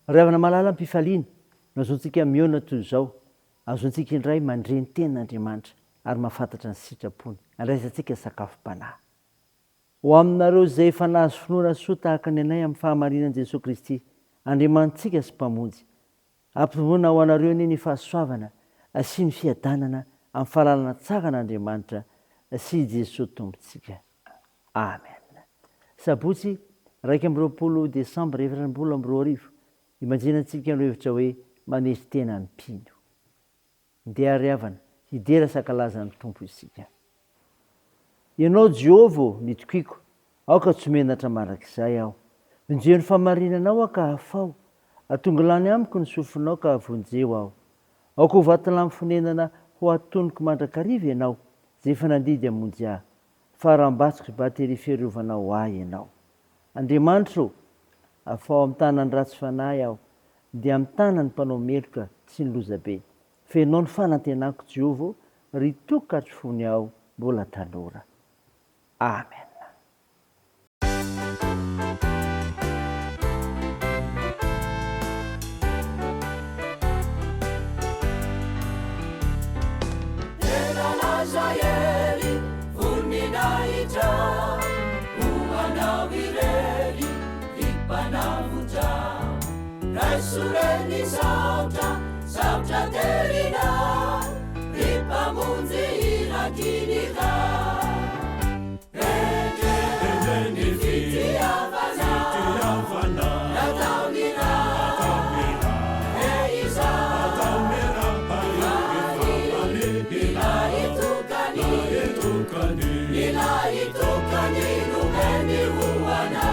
ry avana malala mpifaliana no azontsika miona toy izao, azontsika indray mandreny ten'Andriamanitra ary mahafantatra ny sitrapony, andraisantsika sakafom-panahy. Ho aminareo izay efa nahazo finoana soa tahaka ny anay amin'ny fahamarinan'i Jesosy Kristy, Andriamanitsika sy mpamonjy, ampitombona ho anareo ny fahasoavana sy ny fiadanana amin'ny fahalalana tsara n'Andriamanitra sy Jesosy Tompontsika. Amen. Sabotsy 2 Desambra 2024, imanjinantsika no hevitra hoe manesy tena mpino. Ndeha ary havana hidera sakalazan'ny Tompo isika. Ianao Jehovah mitokiako, aoka tsy menatra mandrakizay aho. Minjeo ny famarinanao aho ka hafao, atonga lany amiko ny sofinao ka havonjeo aho. Aoka ho vatolamy fonenana ho atonoko mandrakariva ianao, zay efa nandidy hamonjy ahy, fa rambatsiko batery fiarovanao ahy ianao. Andriamanitra, afao amin'ny tanany ratsy fanahy aho, dia amin'ny tanany mpanao meloka tsy ny lozabe. Fenao ny fanantenako Jehovah, ry tokatry fony aho mbola tanora. Amen. Sureni sauta terina, ripa munzi irakinika. Ende fiti avana, nataunira, eiza, ila itukani numeni uwana.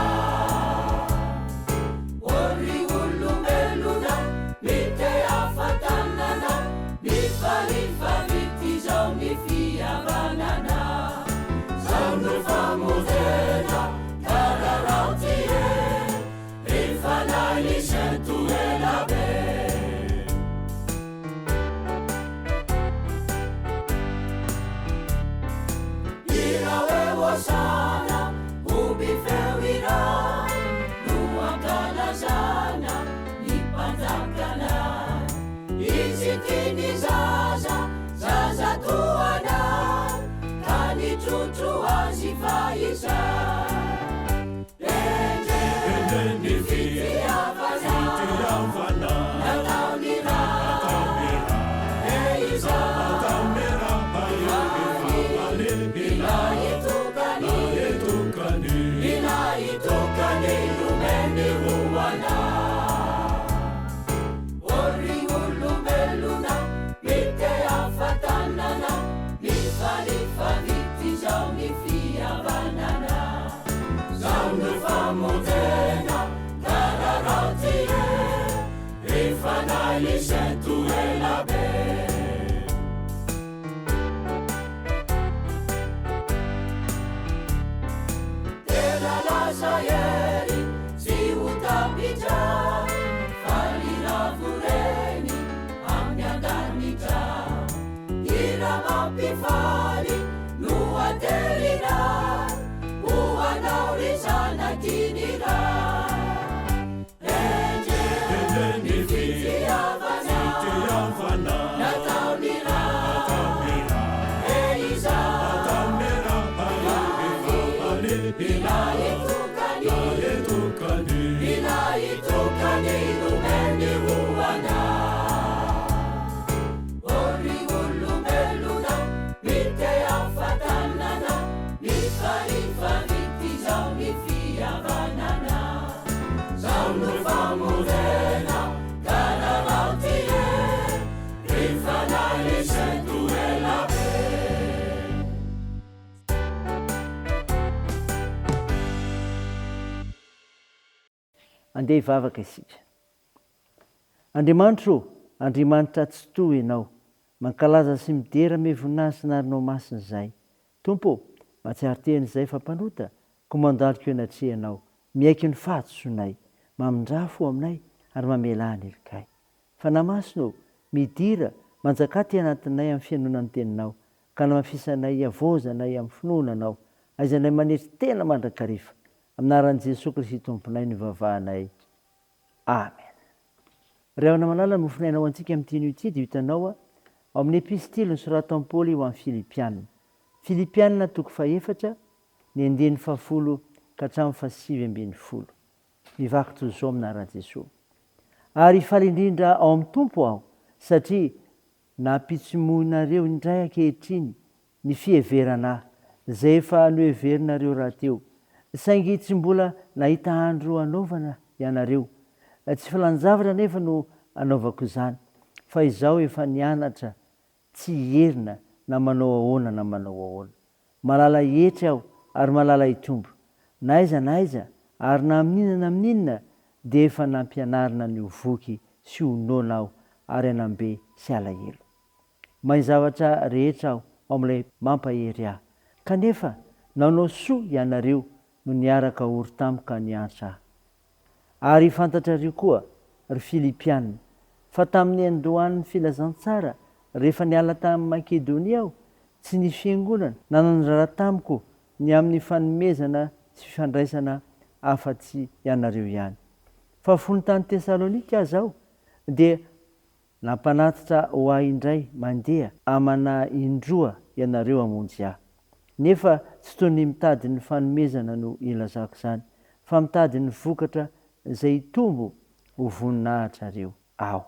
Sana ubi fewira nuangala sana nipandangana izitini zaza tuana kani tutu azifaisa ende nifiti avana nataunira eiza Pifali nuatelina uanaurizana kinira ende nifiti avana nataunira eiza ila itukani numeni uwana. Andeha hivavaka isika. Andriamanitra, Andriamanitra tsy toy ianao, mankalaza sy midera me voninahitra narinao masina izay. Tompo, mahatsiaro teny izay fampanota, ko mandaliko eo anatrehanao, miaiky ny fahatsoanay, mamindrafo aminay ary mamela ny helikay. Fa namasino, midira, manjaka ty anatinay amin'ny fianonan'ny teninao, ka namafisanay avozanay amin'ny finoananao, aizanay manetry tena mandrakariva. Amin'ny anaran'i Jesosy Kristy Tomponay ny vavahanay. Amen. ry havana malala mofinainao antsika amin'tino ity dia hitanao ao amin'ny epistily ny soratao an'i paoly ho amin'ny filipianina. Filipianina toko faefatra ny andeny fahafolo ka hatramin'ny fahasivy ambin'ny folo. Mivaky toy izao aminaran'i Jesosy. Ary faly indrindra ao amin'ny tompo aho satria nampitsomoinareo indray ankehitriny ny fiheverana izay efa noheverinareo rahateo, saingy tsy mbola nahita andro anaovana ianareo. Tsy filanjavatra nefa no anaovako izany, fa izaho efa nianatra tsy hierina na manao ahoana na manao ahoana. Malala hetra aho ary malala hitombo. Na aiza ary na amin'inona dia efa nampianarina ny hovoky sy honoana aho ary anambe sy alahelo. Mahay zavatra rehetra aho amin'ilay mampahery ahy. Kanefa nanao soa ianareo no niaraka ory tamika niantra ahy. Ary fantatrareo koa ry Filipianina fa tamin'ny andohan'ny filazantsara rehefa niala tamin'ny Makedonia aho tsy ny fiangonana nanandrara tamiko ny amin'ny fanomezana sy fifandraisana afa-tsy ianareo ihany. Fa fony tany Tesalonika aho dia nampanatitra ho ahy indray mandeha amana indroa ianareo hamonjy ahy. Nefa tsy toy ny mitady ny fanomezana no ilazako izany, fa mitady ny vokatra izay tombo ho voninahitrareo aho.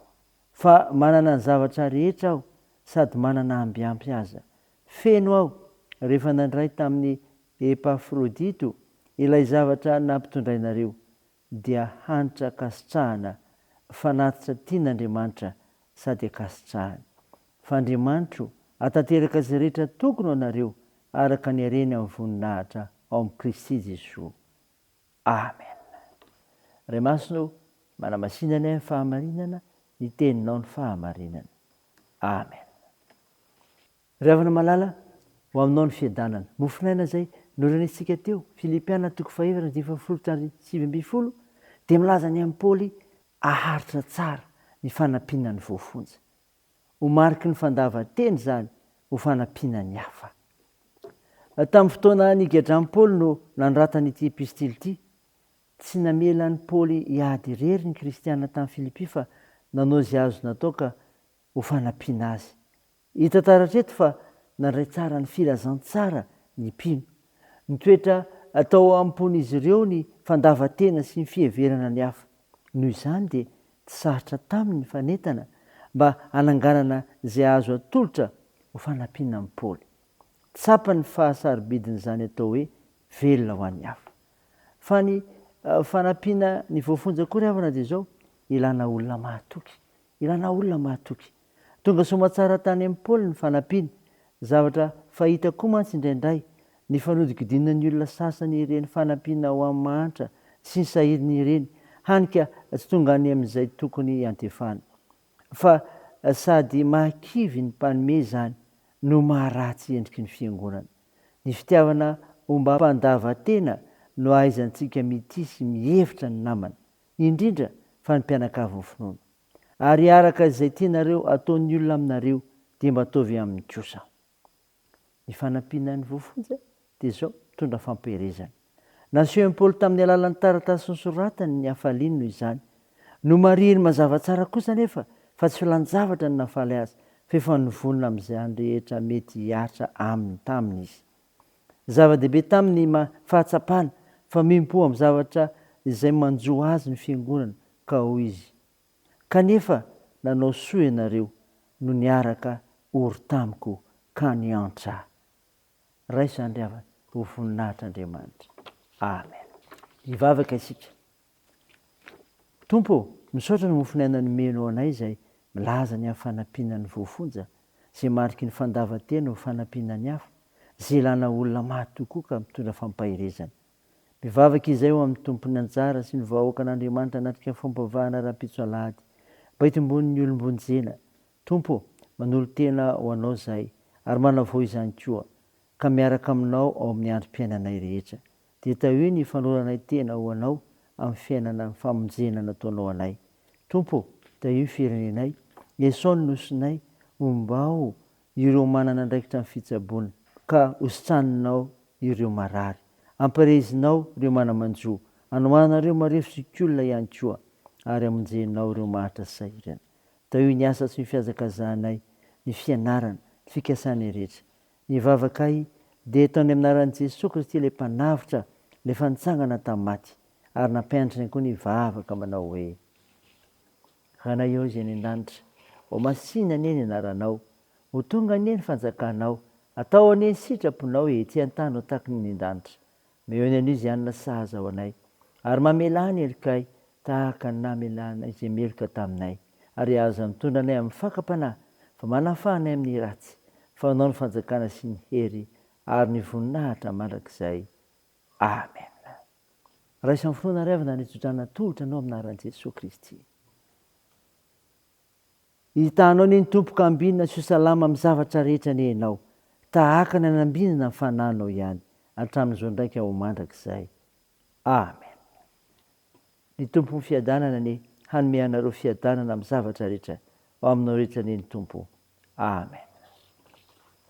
Fa manana ny zavatra rehetra aho sady manana ambiampy aza. Feno aho rehefa nandray tamin'ny Epafrodito ilay zavatra nampitondrainareo dia hanitra kasitrahana fanatitra tian'Andriamanitra sady akasitrahany. Fa Andriamanitro atateraka izay rehetra tokony anareo araka ny hareny amin'ny voninahitra ao amin'ny Kristy Jesosy. Amen. Ray masino manamasinana ny fahamarinana, ny teninao ny fahamarinana. Amen. Ry havana malala ho aminao ny fiadanana. Mofinaina izay noranisika teo, Filipianina toko faefatra ny fahafolo ka sivy ambin'ny folo, dia milaza ny amin'ny Paoly aharitra tsara ny fanampiana ny voafonja. Ho mariky ny fandavan-teny izany ho fanampiana ny hafa. Tamin'ny fotoana nigadrany Paoly no nanoratana ity epistily ity. Tsy namela ny Paoly hiady irery ny kristianina tamin'ny Filipy fa nanao izay azo natao ka ho fanampiana azy. Hita taratra eto fa nandray tsara ny filazantsara ny mpino. Ny toetra atao ampon'izy ireo ny fandavan-tena sy ny fiheverana ny hafa. Noho izany dia tsy sarotra taminy ny fanentana mba hananganana izay azo atolotra ho fanampiana amin'ny Paoly. Tsapany fahasarobidin'izany atao hoe velona ho an'ny hafa. Fa ny fanampiana ny voafonja koa ry havana dia izao, ilana olona mahatoky. Ilana olona mahatoky. Tonga soamantsara tany amin'ny Paoly ny fanampiana. Zavatra fahita koa mantsy indraindray ny fanodikodinina ny olona sasany ireny fanampiana ho amin'ny mahantra sy ny sahiriny ireny, hanika tsy tonga any amin'izay tokony antefana. Fa sady mahakivy ny mpanome izany no maharatsy endriky ny fiangonana. Ny fitiavana omba mpandavan-tena no ahaizantsika mitisy mihevitra ny namana, indrindra fa ny mpianakavy ny finoana. Ary araka izay tianareo ataon'ny olona aminareo dia mba ataovy amin'ny kosa. Ny fanampiana ny voafonja dia izao mitondra fampiherezana. Naseho Paoly tamin'ny alalan'ny taratasy nosoratany ny hafaliany noho izany. No mariny mazava tsara kosa nefa fa tsy filanjavatra ny nafaly azy, fa efa nivonona amin'izay rehetra mety hiatra aminy taminy izy. Zava-dehibe taminy fahatsapana fa mimpo amin'ny zavatra izay manjo azy ny fiangonana ka hoy izy. Kanefa nanao soa ianareo no niaraka ory tamiko ka niantra. Raiso izany ry havana ho voninahitr'Andriamanitra. Amen. Hivavaka isika. Tompo, misaotra ny mofinaina nomenao anay izay milaza ny amin'ny fanampiana ny voafonja, izay mariky ny fandavan-tena ho fanampiana ny hafa, izay ilana olona mahatokoa ka mitondra fampahirezana. Mivavaka izay ho amin'ny tompony anjara sy ny vahoaka an'Andriamanitra anatrika fampavahana ara-pitsoalahady, mba hitombonin'ny olombonjena. Tompo, manolo tena ho anao izahay ary manavao izany koa, ka miaraka aminao ao amin'ny androm-piainanay rehetra. Dia tao io ny fanoranay tena ho anao amin'ny fiainana famonjena nataonao anay. Tompo, tao io firenenay, esao ny nosonay ombao ireo manana andraikitra amin'ny fitsaboana, ka hositraninao ireo marary. Amparezinao ireo manamanjo, anomanareo marefo sy olona ihany koa. ary amonjenao ireo mahatra sahirana. Tao io ny asa sy ny fiazakazanay, ny fianarana, ny fikasany rehetra. Ny vavakay dia taony aminaran'i Jesosy Kristy ilay mpanavitra, ilay fanitsangana tamin'ny maty, ary nampianatra koa ny vavaka manao hoe: rahanay eo izay ny an-danitra, ho masina anie ny anaranao, ho tonga anie ny fanjakanao, atao anie ny sitraponao ety an-tany ho tahaka ny an-danitra. Meo ny anio izay anona sahaza ao anay, ary mamelà ny helikay tahaka ny namelanay izay meloka taminay, ary aza mitondra anay amin'ny fakam-panahy, fa manafanay amin'ny ratsy, fa anao ny fanjakana sy ny hery ary ny voninahitra mandrakizay. Amen. Raha isan'ny fotoana ray avy nitsodrana tolotra anao aminaran'i Jesosy Kristy. Hitanao ny tompoka ambinina sy ho salama amin'ny zavatra rehetra ny ianao, tahaka ny anambinina ny fananao ihany, hatramin'izao ndraika ho mandrakizay. Amen. Ny tompo ny fiadanana ny hanome anareo fiadanana amin'ny zavatra rehetra, ao aminao rehetra ny Tompo. Amen.